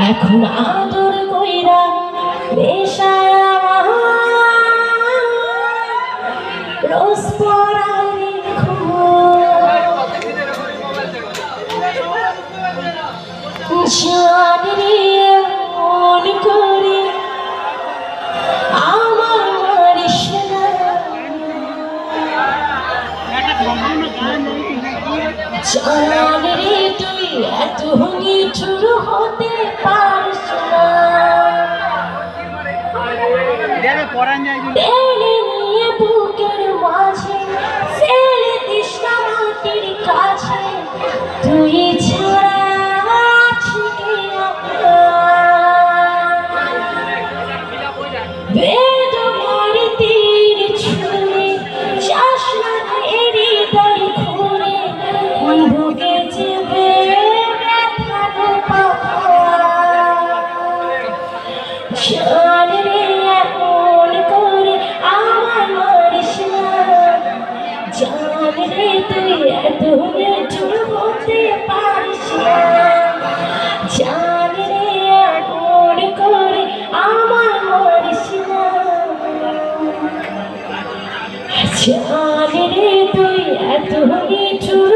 এখন আদর কইরা বেশায়া রোজ পড়ারে জানি মন করে আমার জানি রে তুই এত নিঠুর হতে পারিস না টেনে নিয়ে বুকের মাঝে ফেলে দিস না মাটির কাছে তুই ছাড়া আছে কে বেদনার তীর ছুঁয়ে চাস না হৃদয় খুঁড়ে বুকে চেপে ব্যথার জান রে এমন করে আমার মারিস না জান রে তুই এত নিঠুর হতে পারিস না জান রে এমন করে আমার মারিস না জান রে তুই এত নিঠুর